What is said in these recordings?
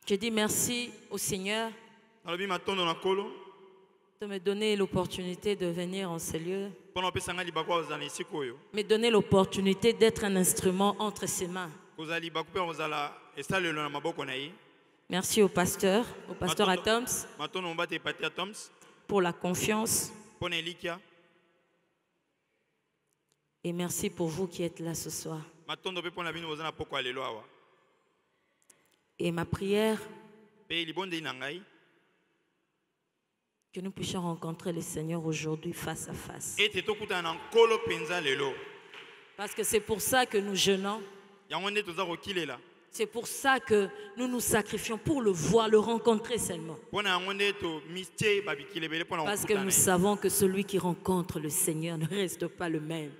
Je dis merci au Seigneur de me donner l'opportunité de venir en ces lieux, me donner l'opportunité d'être un instrument entre ses mains. Merci au pasteur Atoms, pour la confiance. Et merci pour vous qui êtes là ce soir. Et ma prière, que nous puissions rencontrer le Seigneur aujourd'hui face à face. Parce que c'est pour ça que nous jeûnons. C'est pour ça que nous nous sacrifions pour le voir, le rencontrer seulement. Parce que nous savons que celui qui rencontre le Seigneur ne reste pas le même.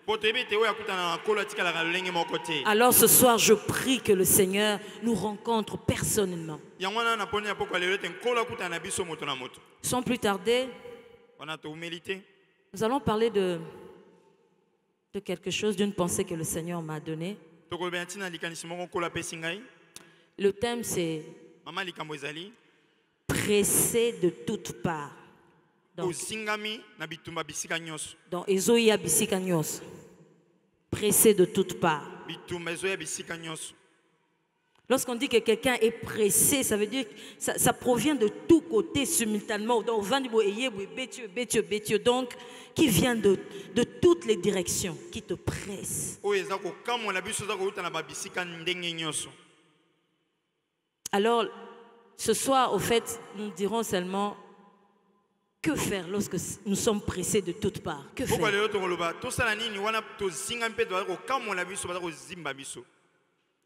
Alors ce soir, je prie que le Seigneur nous rencontre personnellement. Sans plus tarder, nous allons parler de quelque chose, d'une pensée que le Seigneur m'a donnée. Le thème c'est pressé de toutes parts. Dans Ezoïa Bisikanyos. Pressé de toutes parts. Lorsqu'on dit que quelqu'un est pressé, ça veut dire que ça provient de tous côtés simultanément. Donc, qui vient de toutes les directions, qui te presse. Alors, ce soir, au fait, nous dirons seulement que faire lorsque nous sommes pressés de toutes parts. Que faire?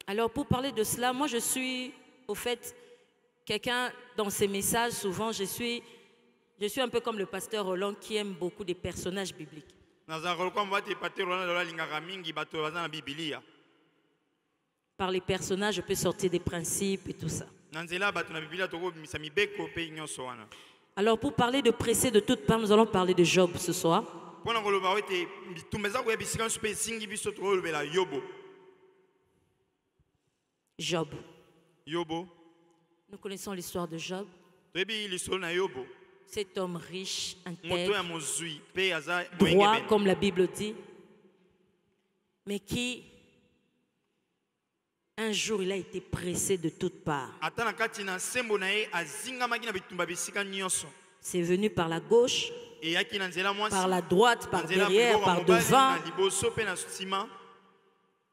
Alors, pour parler de cela, moi je suis, au fait, quelqu'un dans ses messages, souvent, je suis un peu comme le pasteur Roland qui aime beaucoup des personnages bibliques. Par les personnages, je peux sortir des principes et tout ça. Alors, pour parler de pressé de toutes parts, nous allons parler de Job ce soir. Job. Nous connaissons l'histoire de Job. Cet homme riche, intègre, droit, comme la Bible dit, mais qui, un jour, il a été pressé de toutes parts. C'est venu par la gauche, par la droite, par derrière, par devant.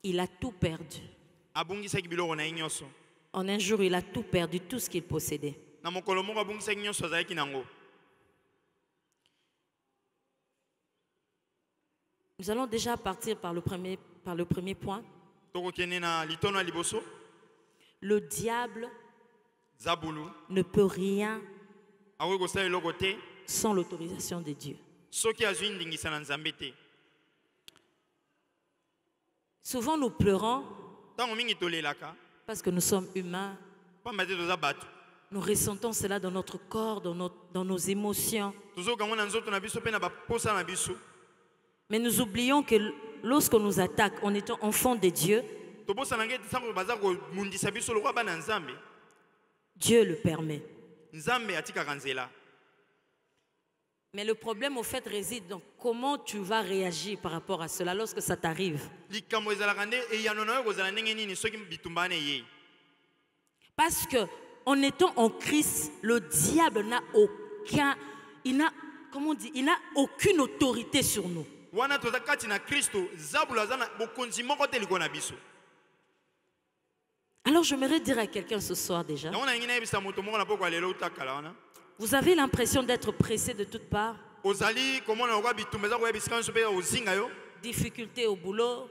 Il a tout perdu. En un jour, il a tout perdu, tout ce qu'il possédait. Nous allons déjà partir par le premier point. Le diable ne peut rien sans l'autorisation de Dieu. Souvent nous pleurons parce que nous sommes humains. Nous ressentons cela dans notre corps, dans nos émotions. Mais nous oublions que lorsqu'on nous attaque en étant enfants de Dieu, Dieu le permet. Mais le problème au fait réside dans comment tu vas réagir par rapport à cela lorsque ça t'arrive. Parce que en étant en Christ, le diable n'a aucune autorité sur nous. Alors j'aimerais dire à quelqu'un ce soir déjà, vous avez l'impression d'être pressé de toutes parts. Difficultés au boulot.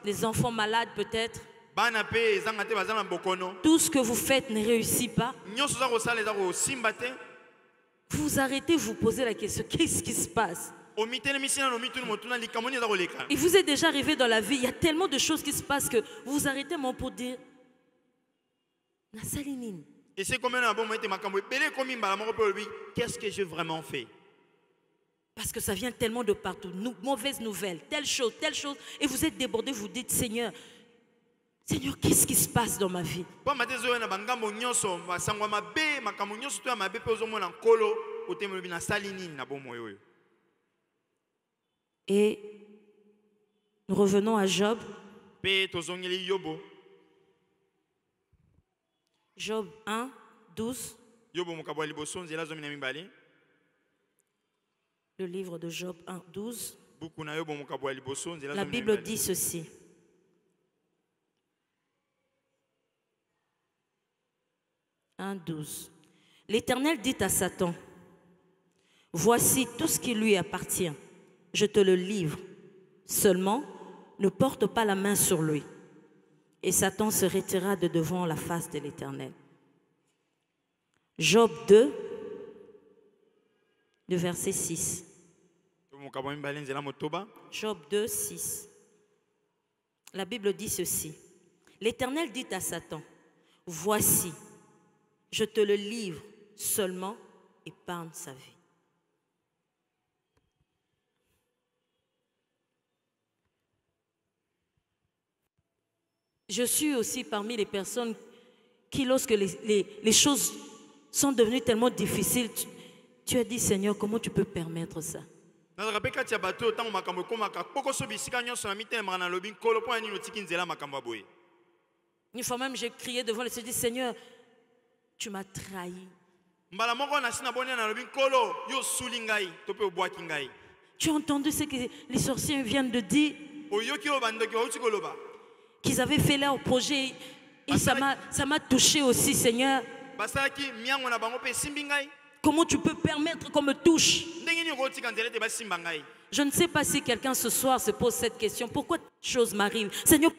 Les enfants malades peut-être. Tout ce que vous faites ne réussit pas. Vous vous arrêtez, vous posez la question, qu'est-ce qui se passe? Il vous est déjà arrivé dans la vie, il y a tellement de choses qui se passent que vous vous arrêtez mon pour dire qu'est-ce que j'ai vraiment fait? Parce que ça vient tellement de partout. Mauvaises nouvelles, telle chose. Et vous êtes débordé, vous dites Seigneur, Seigneur, qu'est-ce qui se passe dans ma vie? Po mate zo na bangambo nyonso basangwa mabe makambo nyonso to ya mabe pe ozomona nkolo otemelobi na sali nini na bomoi oyo. Et nous revenons à Job. Pe tozongeli Yobo. Job 1, 12. Yobo mokabwa liboso nzela zomi na mibale. Le livre de Job 1, 12. Buku na Yobo mokabwa liboso nzela La zomi na Bible mibale. dit ceci. « 12. L'Éternel dit à Satan, « Voici tout ce qui lui appartient, je te le livre. Seulement, ne porte pas la main sur lui. » Et Satan se retira de devant la face de l'Éternel. Job 2, le verset 6. Job 2, 6. La Bible dit ceci. L'Éternel dit à Satan, « Voici, je te le livre, seulement épargne sa vie. » Je suis aussi parmi les personnes qui, lorsque les choses sont devenues tellement difficiles, tu as dit, Seigneur, comment tu peux permettre ça? Une fois même, j'ai crié devant le Seigneur, j'ai dit, Seigneur, tu m'as trahi. Tu as entendu ce que les sorciers viennent de dire? Qu'ils avaient fait leur projet et ça m'a touché aussi, Seigneur. Comment tu peux permettre qu'on me touche? Je ne sais pas si quelqu'un ce soir se pose cette question. Pourquoi cette chose m'arrive? Seigneur,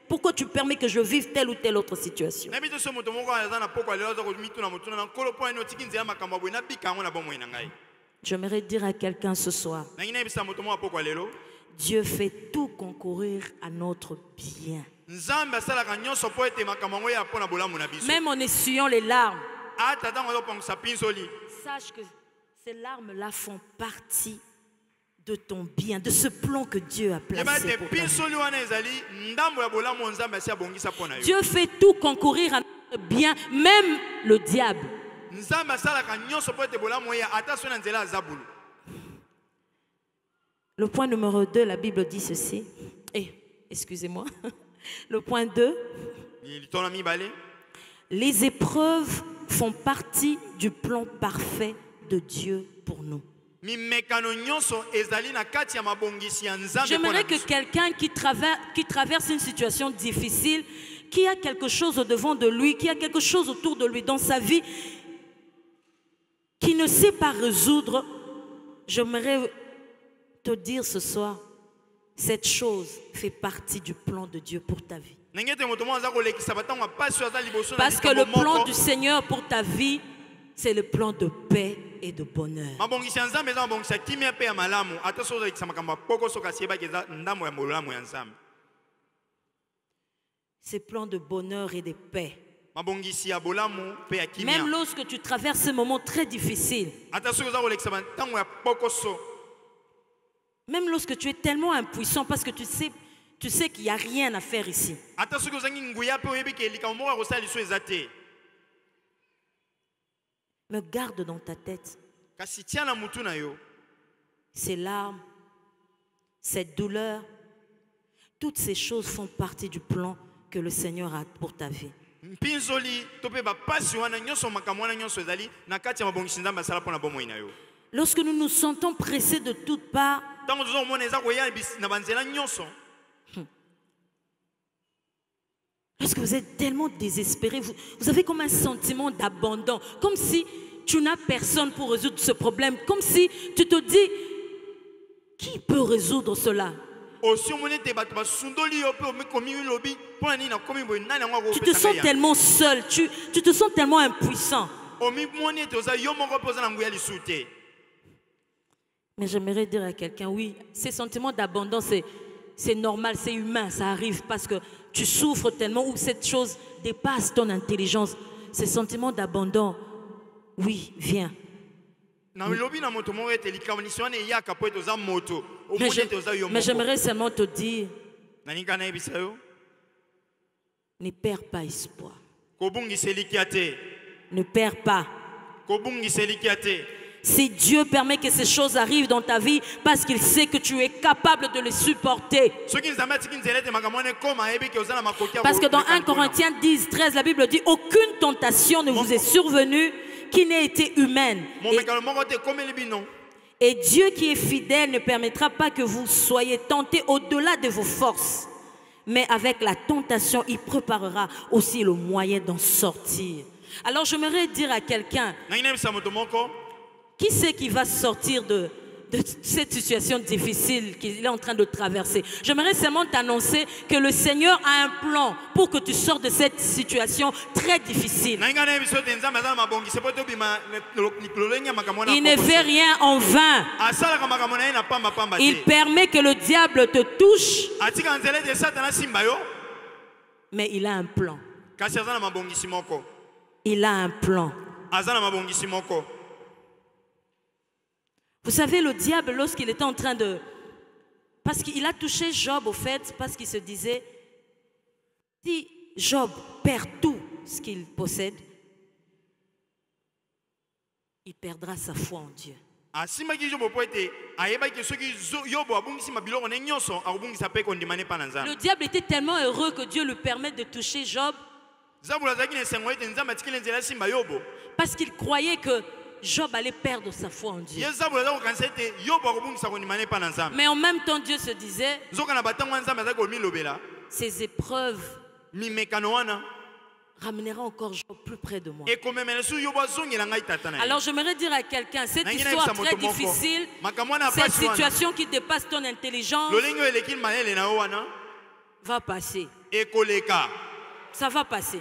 pourquoi tu permets que je vive telle ou telle autre situation? J'aimerais dire à quelqu'un ce soir, Dieu fait tout concourir à notre bien. Même en essuyant les larmes, sache que ces larmes-là font partie de ton bien, de ce plan que Dieu a placé pour toi. Dieu fait tout concourir à notre bien, même le diable. Le point numéro 2, la Bible dit ceci. Excusez-moi. Le point 2. Les épreuves font partie du plan parfait de Dieu pour nous. J'aimerais que quelqu'un qui traverse une situation difficile, qui a quelque chose au-devant de lui, qui a quelque chose autour de lui dans sa vie, qui ne sait pas résoudre, j'aimerais te dire ce soir, cette chose fait partie du plan de Dieu pour ta vie. Parce que le plan du Seigneur pour ta vie, c'est le plan de paix et de bonheur. C'est plan de bonheur et de paix. Même lorsque tu traverses un moment très difficile, même lorsque tu es tellement impuissant parce que tu sais qu'il n'y a rien à faire ici. Mais garde dans ta tête ces larmes, cette douleur, toutes ces choses font partie du plan que le Seigneur a pour ta vie. Lorsque nous nous sentons pressés de toutes parts, lorsque vous êtes tellement désespéré, vous avez comme un sentiment d'abandon, comme si tu n'as personne pour résoudre ce problème, comme si tu te dis, qui peut résoudre cela? Tu te sens tellement seul, tu te sens tellement impuissant. Mais j'aimerais dire à quelqu'un, oui, ces sentiments d'abandon, c'est normal, c'est humain, ça arrive parce que tu souffres tellement ou cette chose dépasse ton intelligence. Ces sentiments d'abandon, oui, viens. Mais j'aimerais seulement te dire Ne perds pas espoir. kobungiseli kia te. Ne perds pas. Kobungiseli kia te. Si Dieu permet que ces choses arrivent dans ta vie, parce qu'il sait que tu es capable de les supporter. Parce que dans 1 Corinthiens 10, 13, la Bible dit, aucune tentation ne vous est survenue qui n'ait été humaine. Et Dieu qui est fidèle ne permettra pas que vous soyez tentés au-delà de vos forces. Mais avec la tentation, il préparera aussi le moyen d'en sortir. Alors j'aimerais dire à quelqu'un, qui c'est qui va sortir de cette situation difficile qu'il est en train de traverser? J'aimerais seulement t'annoncer que le Seigneur a un plan pour que tu sortes de cette situation très difficile. Il ne fait rien en vain. Il permet que le diable te touche, mais il a un plan. Il a un plan. Vous savez, le diable, lorsqu'il était en train de... Parce qu'il a touché Job, au fait, parce qu'il se disait, si Job perd tout ce qu'il possède, il perdra sa foi en Dieu. Le diable était tellement heureux que Dieu lui permette de toucher Job, parce qu'il croyait que Job allait perdre sa foi en Dieu. Mais en même temps, Dieu se disait, ces épreuves ramèneront encore Job plus près de moi. Alors j'aimerais dire à quelqu'un, cette histoire très difficile, cette situation qui dépasse ton intelligence, va passer. Ça va passer.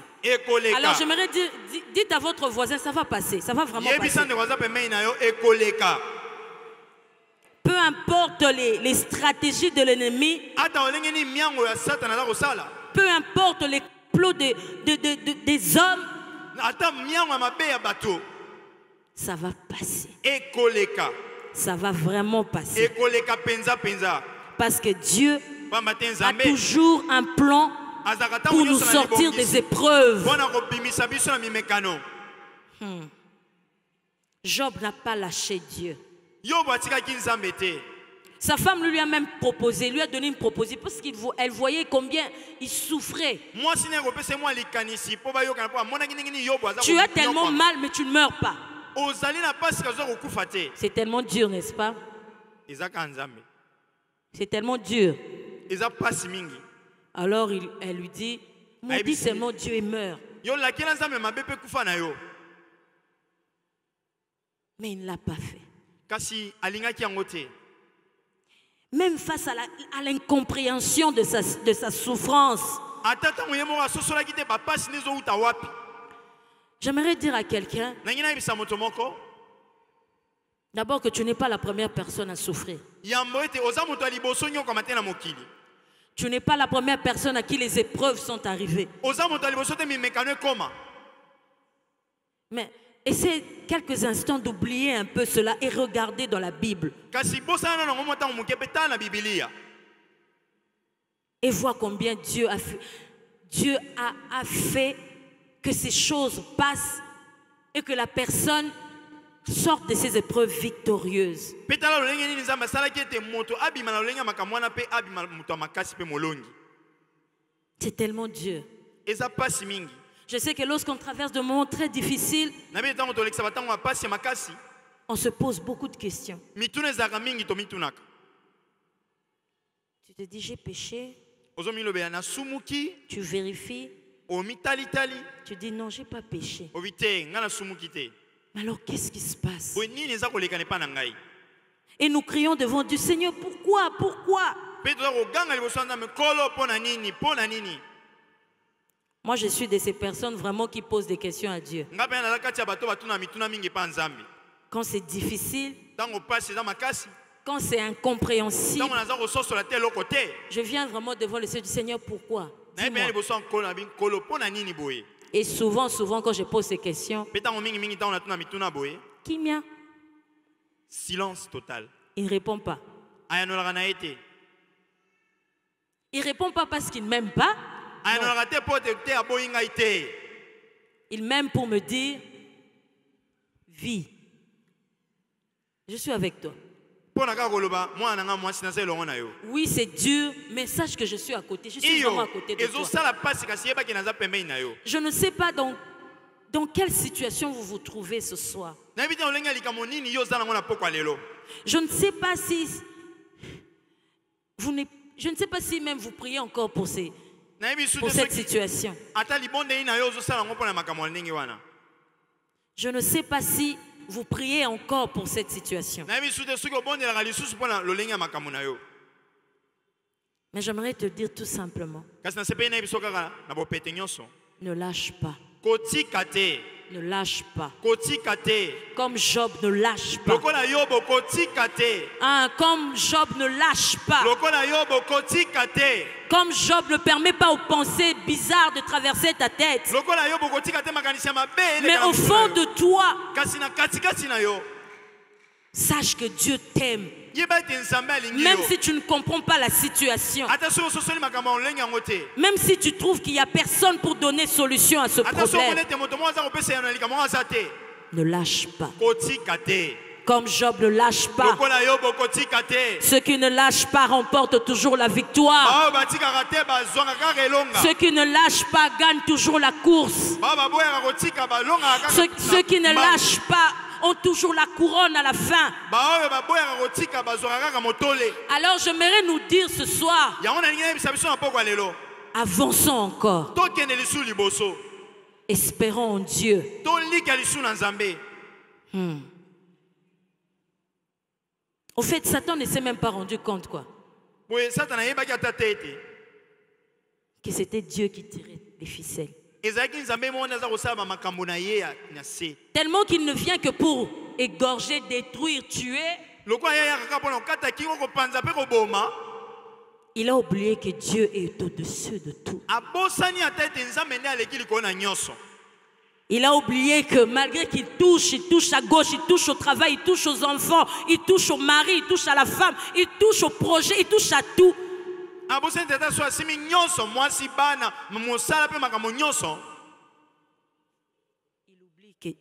Alors j'aimerais dire, dites à votre voisin, ça va passer. Ça va vraiment passer. Peu importe les stratégies de l'ennemi, peu importe les complots des hommes, ça va passer. Ça va vraiment passer. Parce que Dieu a toujours un plan pour nous sortir des épreuves. Job n'a pas lâché Dieu. Sa femme lui a même proposé, lui a donné une proposition parce qu'elle voyait combien il souffrait. Tu as tellement mal, mais tu ne meurs pas. C'est tellement dur, n'est-ce pas? C'est tellement dur. Alors elle lui dit, maudit seulement Dieu et meurt. Mais il ne l'a pas fait. Même face à l'incompréhension de sa souffrance. J'aimerais dire à quelqu'un, d'abord que tu n'es pas la première personne à souffrir. Tu n'es pas la première personne à qui les épreuves sont arrivées. Mais essaie quelques instants d'oublier un peu cela et regarder dans la Bible. Et vois combien Dieu a fait que ces choses passent et que la personne sorte de ces épreuves victorieuses. C'est tellement dur. Je sais que lorsqu'on traverse de moments très difficiles, on se pose beaucoup de questions. Tu te dis, j'ai péché. Tu vérifies. Tu dis, non, j'ai pas péché. Mais alors, qu'est-ce qui se passe? Et nous crions devant Dieu, Seigneur, pourquoi? Pourquoi? Moi, je suis de ces personnes vraiment qui posent des questions à Dieu. Quand c'est difficile, quand c'est incompréhensible, je viens vraiment devant le Seigneur, pourquoi? Et souvent, quand je pose ces questions, Kimia, silence total. Il ne répond pas. Il ne répond pas parce qu'il ne m'aime pas. Il m'aime pour me dire, vis. Je suis avec toi. Oui, c'est dur, mais sache que je suis à côté. Je suis vraiment à côté de toi. Je ne sais pas dans quelle situation vous vous trouvez ce soir. Je ne sais pas si je ne sais pas si même vous priez encore pour cette situation. Je ne sais pas si vous priez encore pour cette situation. Mais j'aimerais te dire tout simplement, ne lâche pas. Ne lâche pas. Comme Job ne lâche pas. Comme Job ne lâche pas. Comme Job ne permet pas aux pensées bizarres de traverser ta tête. Mais au fond de toi, sache que Dieu t'aime. Même si tu ne comprends pas la situation, même si tu trouves qu'il n'y a personne pour donner solution à ce problème, ne lâche pas. Comme Job ne lâche pas. Ceux qui ne lâchent pas remportent toujours la victoire. Ceux qui ne lâchent pas gagnent toujours la course. Ceux qui ne lâchent pas ont toujours la couronne à la fin. Alors j'aimerais nous dire ce soir, avançons encore. Espérons en Dieu. Au fait, Satan ne s'est même pas rendu compte que c'était Dieu qui tirait les ficelles. Tellement qu'il ne vient que pour égorger, détruire, tuer. Il a oublié que Dieu est au-dessus de tout. Il a oublié que malgré qu'il touche à gauche, il touche au travail, il touche aux enfants, il touche au mari, il touche à la femme, il touche au projet, il touche à tout.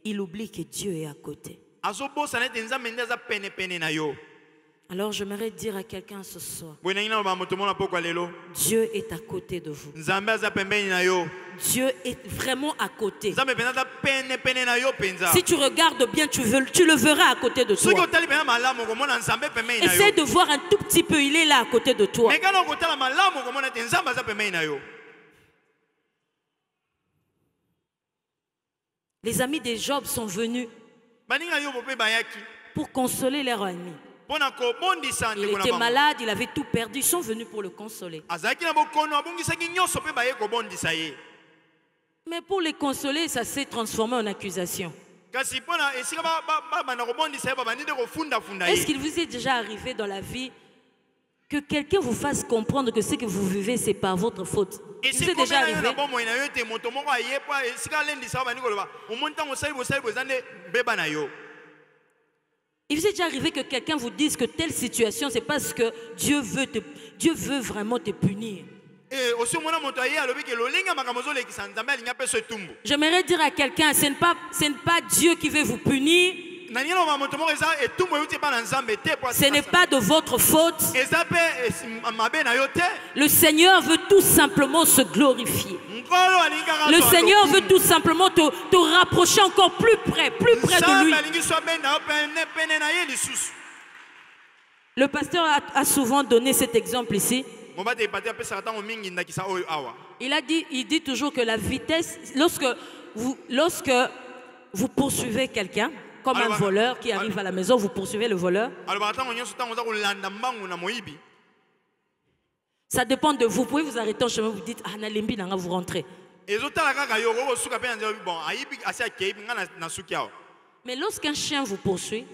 Il oublie que Dieu est à côté. Alors j'aimerais dire à quelqu'un ce soir, Dieu est à côté de vous. Dieu est vraiment à côté. Si tu regardes bien, tu le verras à côté de toi. Essaie de voir un tout petit peu, il est là à côté de toi. Les amis de Job sont venus pour consoler leur ennemi. Il était malade, il avait tout perdu. Ils sont venus pour le consoler. Mais pour les consoler, ça s'est transformé en accusation. Est-ce qu'il vous est déjà arrivé dans la vie que quelqu'un vous fasse comprendre que ce que vous vivez, c'est par votre faute? Il vous est déjà arrivé? Il vous est déjà arrivé que quelqu'un vous dise que telle situation, c'est parce que Dieu veut vraiment te punir. J'aimerais dire à quelqu'un, ce n'est pas Dieu qui veut vous punir. Ce n'est pas de votre faute. Le Seigneur veut tout simplement se glorifier. Le Seigneur veut tout simplement te rapprocher encore plus près de lui. Le pasteur a souvent donné cet exemple ici. Il dit toujours que la vitesse, lorsque vous poursuivez quelqu'un, comme un voleur qui arrive à la maison, vous poursuivez le voleur. Ça dépend de vous. Vous pouvez vous arrêter en chemin, vous dites, ah, Nalembi, vous rentrez. Mais lorsqu'un chien vous poursuit,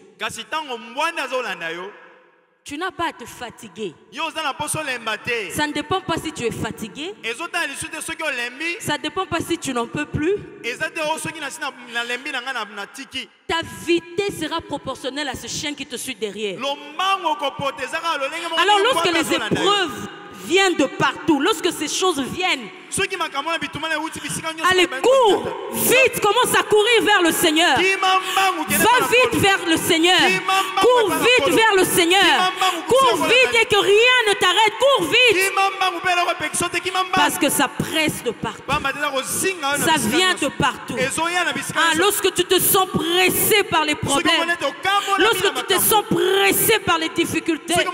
tu n'as pas à te fatiguer. Ça ne dépend pas si tu es fatigué. Ça ne dépend pas si tu n'en peux plus. Ta vitesse sera proportionnelle à ce chien qui te suit derrière. Alors lorsque les épreuves viennent de partout, lorsque ces choses viennent, allez, cours, vite, commence à courir vers le Seigneur. Va vite vers le Seigneur. Cours vite vers le Seigneur. Cours vite et que rien ne t'arrête. Cours vite. Parce que ça presse de partout. Ça vient de partout. Ah, lorsque tu te sens pressé par les problèmes, lorsque tu te sens pressé par les difficultés,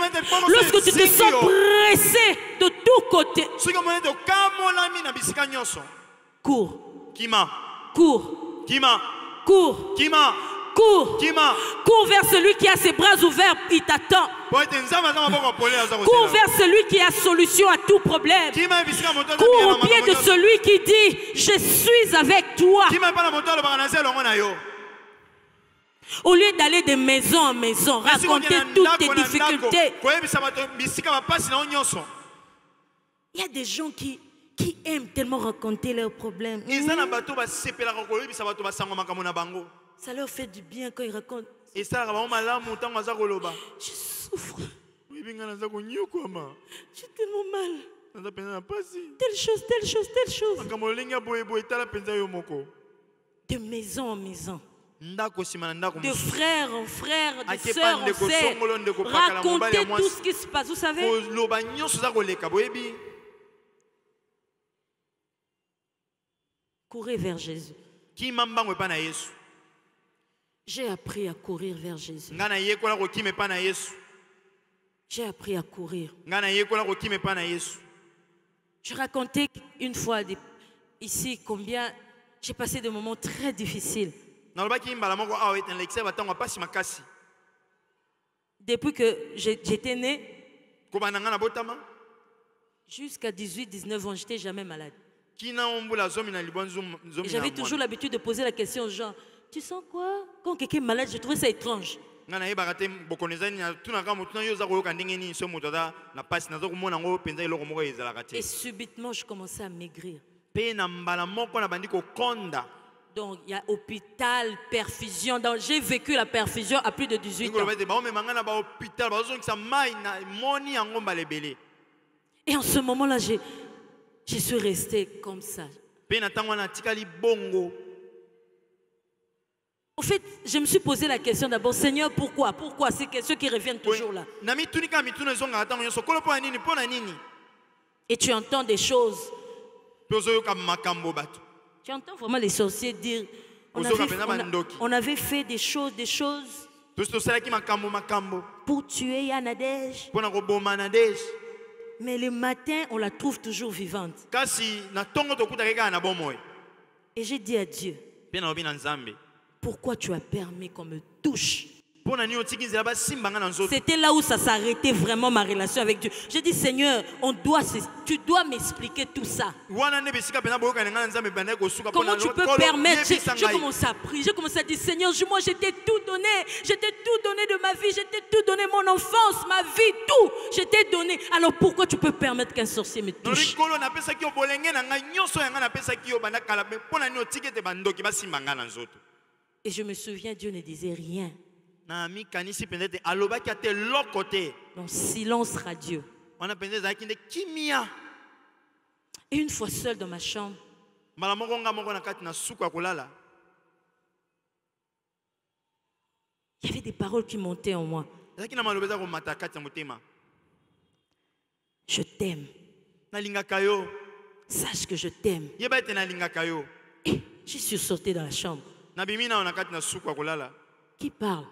lorsque tu te sens pressé de tous côtés, cours. Cours. Cours. Cours. Cours vers celui qui a ses bras ouverts, il t'attend. Cours vers celui qui a solution à tout problème. Cours au pied de celui qui dit, je suis avec toi. Au lieu d'aller de maison en maison, raconter toutes tes difficultés. Il y a des gens qui aiment tellement raconter leurs problèmes. Ça leur fait du bien quand ils racontent. Je souffre. J'ai tellement mal. Telle chose, telle chose, telle chose. De maison en maison. De frère en frère, de sœur en sœur. Raconter tout ce qui se passe. Vous savez, courez vers Jésus. J'ai appris à courir vers Jésus. J'ai appris à courir. Je racontais une fois ici combien j'ai passé des moments très difficiles. Depuis que j'étais né, jusqu'à 18-19 ans, je n'étais jamais malade. J'avais toujours l'habitude de poser la question aux gens, tu sens quoi? Quand quelqu'un est malade, je trouvais ça étrange. Et subitement, je commençais à maigrir. Donc, il y a hôpital, perfusion. J'ai vécu la perfusion à plus de 18 ans. Et en ce moment-là, je suis restée comme ça. En fait, je me suis posé la question d'abord, Seigneur, pourquoi? Pourquoi? Ces questions qui reviennent toujours là. Et tu entends des choses. Tu entends vraiment les sorciers dire, on avait fait des choses pour tuer Yanadej. Mais le matin, on la trouve toujours vivante. Et j'ai dit à Dieu, pourquoi tu as permis qu'on me touche? C'était là où ça s'arrêtait vraiment ma relation avec Dieu. J'ai dit, Seigneur, tu dois m'expliquer tout ça. Comment tu peux permettre? J'ai commencé à prier, j'ai commencé à dire, Seigneur, moi j'étais tout donné de ma vie, j'étais tout donné, mon enfance, ma vie, tout, j'étais donné. Alors pourquoi tu peux permettre qu'un sorcier me touche? Et je me souviens, Dieu ne disait rien. Donc silence radieux. Et une fois seul dans ma chambre, il y avait des paroles qui montaient en moi. Je t'aime. Sache que je t'aime. Et je suis sorti dans la chambre. Qui parle?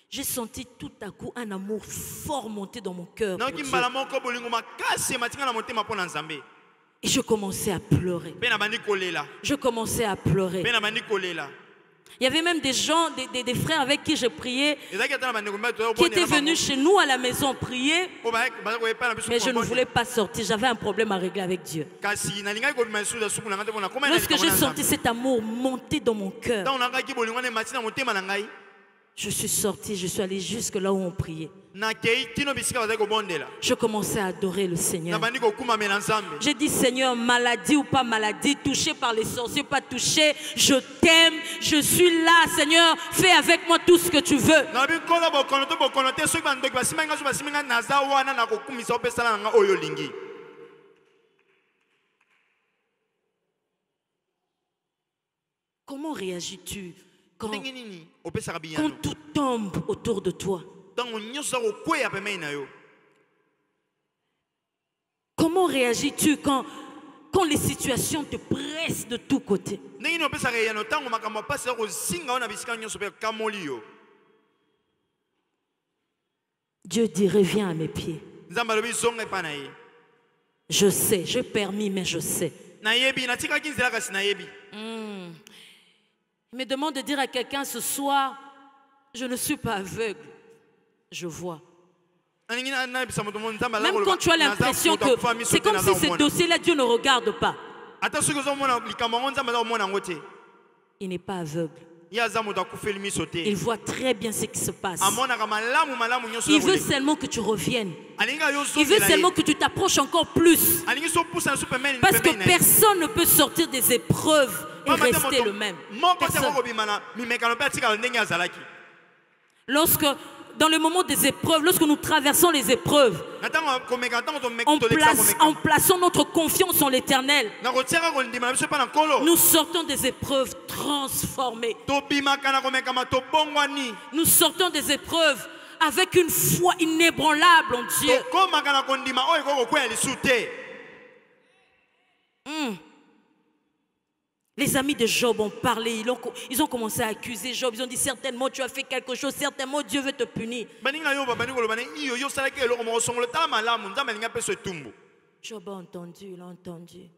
J'ai senti tout à coup un amour fort monter dans mon cœur. Et je commençais à pleurer. Je commençais à pleurer. Il y avait même des gens, des frères avec qui je priais, qui étaient venus chez nous à la maison prier, mais je ne voulais pas sortir. J'avais un problème à régler avec Dieu. Lorsque j'ai senti cet amour monter dans mon cœur, Je suis sortie, je suis allée jusque là où on priait. nakei tino bisika bazali kobondela. Je commençais à adorer le Seigneur. Nabandi kokumamela Nzambe. J'ai dit, Seigneur, maladie ou pas maladie, touché par les sorciers, pas touché, je t'aime, je suis là, Seigneur, fais avec moi tout ce que tu veux. Nabi kola bokono te soki bandoki basimenga so basimenga naza wana na kokumisa opesala nanga oyo lingi. Comment réagis-tu quand Ndenge nini opesaka biyano? tout tombe autour de toi? Tango nyonso kokweya pembeni na yo. Comment réagis-tu quand les situations te pressent de tous côtés? Ndenge nini opesaka yano tango makambo pasi kozinga ona bisika nyonso pe kamoli yo. Dieu dit, reviens à mes pieds. Nzambe alobi zonga epa na ye. Je sais, j'ai permis, mais je sais. Nayebi natikaki nzela kasi nayebi. Il me demande de dire à quelqu'un ce soir, je ne suis pas aveugle, je vois. Même quand tu as l'impression que c'est comme si ce dossier-là, Dieu ne regarde pas. Il n'est pas aveugle. Il voit très bien ce qui se passe. Il veut seulement que tu reviennes. Il veut seulement que tu t'approches encore plus. Parce que personne ne peut sortir des épreuves et rester le même. Lorsque, dans le moment des épreuves, lorsque nous traversons les épreuves, en plaçant notre confiance en l'Éternel, nous sortons des épreuves transformées. Nous sortons des épreuves avec une foi inébranlable en Dieu. Les amis de Job ont parlé, ils ont commencé à accuser Job. Ils ont dit certainement tu as fait quelque chose, certainement Dieu veut te punir. Job a entendu, il a entendu.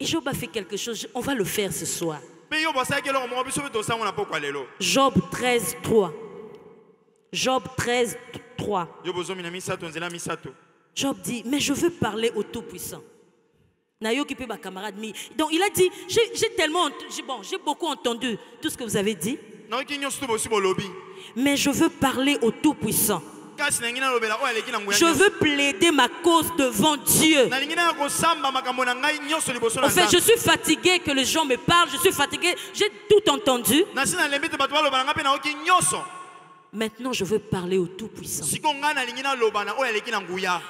Et Job a fait quelque chose, on va le faire ce soir. Job 13, 3. Job 13, 3. Job dit, mais je veux parler au Tout-Puissant. Donc il a dit, j'ai beaucoup entendu tout ce que vous avez dit, mais je veux parler au Tout-Puissant. Je veux plaider ma cause devant Dieu. En fait, je suis fatigué que les gens me parlent, je suis fatigué, j'ai tout entendu. Maintenant, je veux parler au Tout-Puissant.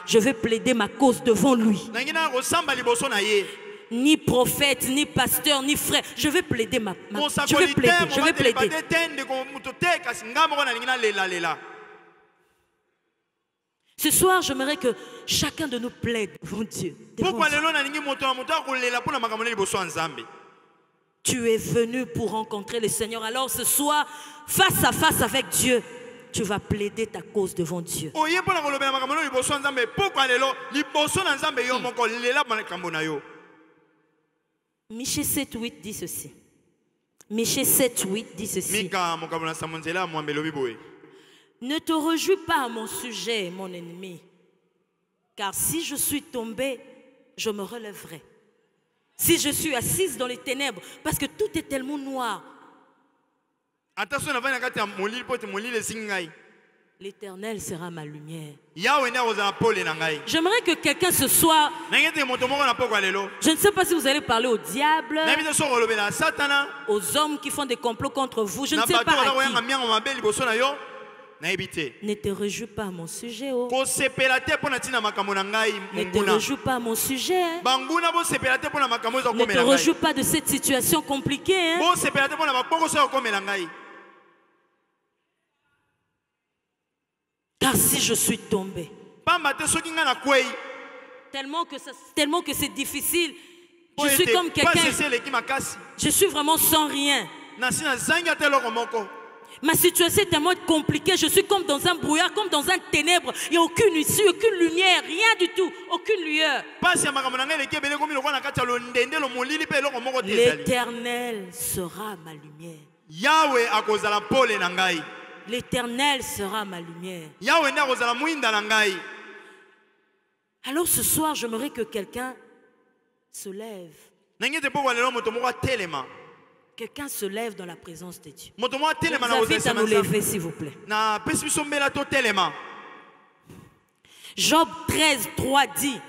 Je veux plaider ma cause devant lui. Ni prophète, ni pasteur, ni frère. Je veux plaider je veux plaider. Ce soir, j'aimerais que chacun de nous plaide devant Dieu. Tu es venu pour rencontrer le Seigneur. Alors ce soir, face à face avec Dieu, tu vas plaider ta cause devant Dieu. Michée 7:8 dit ceci. Michée 7:8 dit ceci. Ne te réjouis pas à mon sujet, mon ennemi, car si je suis tombé, je me relèverai. Si je suis assise dans les ténèbres, parce que tout est tellement noir, l'Éternel sera ma lumière. J'aimerais que quelqu'un ce soir, je ne sais pas si vous allez parler au diable, aux hommes qui font des complots contre vous, je ne sais pas à qui. Ne te réjouis pas à mon sujet. Oh. Ne te réjouis pas à mon sujet. Hein. Ne te réjouis pas de cette situation compliquée. Hein. Car si je suis tombé, tellement que c'est difficile, je suis comme quelqu'un, je suis vraiment sans rien. Ma situation est tellement compliquée, je suis comme dans un brouillard, comme dans un ténèbre. Il n'y a aucune issue, aucune lumière, rien du tout, aucune lueur. L'Éternel sera ma lumière. L'Éternel sera ma lumière. Alors ce soir, j'aimerais que quelqu'un se lève Quelqu'un se lève dans la présence de Dieu. moto mo Je telema vous na invite à nous kozala lever, s'il vous plaît. na pesi biso mbela to telema. Job 13, 3 dit.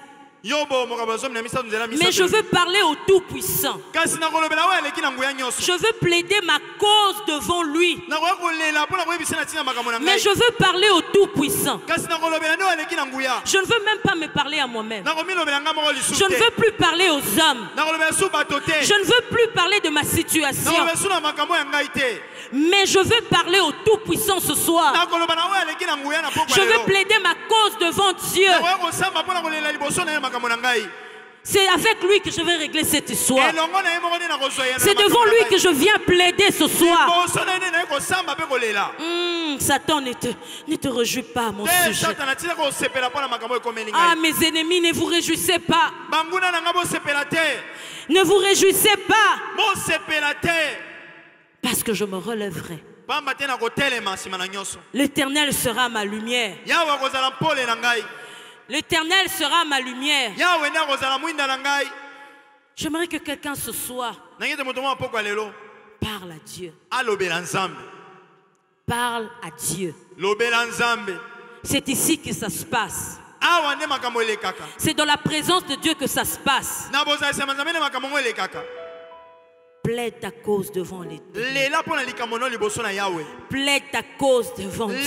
Yobo mokabazo na misa nzela misa. Mais je veux parler au Tout-Puissant. Kasi na kolobela wa eleki na nguya nyoso. Je veux plaider ma cause devant lui. Na ko kolela pona ko ebisa na tina makambo na ngai. Mais je veux parler au Tout-Puissant. Kasi na kolobela no eleki na nguya. Je ne veux même pas me parler à moi-même. Na ko milobela nga moko lisusu. Je ne veux plus parler aux hommes. Na kolobela su batote. Je ne veux plus parler de ma Na situation. kolobela su na makambo ya ngai te. Mais je veux parler au Tout-Puissant ce soir. Na kolobela wa eleki na nguya na poko. Je veux plaider ma cause devant Dieu. Na ko samba pona kolela liboso na makambo na ngai. C'est avec lui que je vais régler cette histoire. Elongo na yemo na kozoya. C'est devant lui que je viens plaider ce soir. Liboso na ne na ko samba pe kolela. Satan, ne te réjouis pas, mon sujet. Ah, mes ennemis, ne vous réjouissez pas. Ne vous réjouissez pas. Parce que je me relèverai. L'Éternel sera ma lumière. L'Éternel sera ma lumière. J'aimerais que quelqu'un ce soir parle à Dieu. Parle à Dieu. C'est ici que ça se passe. C'est dans la présence de Dieu que ça se passe. Plaide ta cause devant les Plaide ta cause devant Dieu.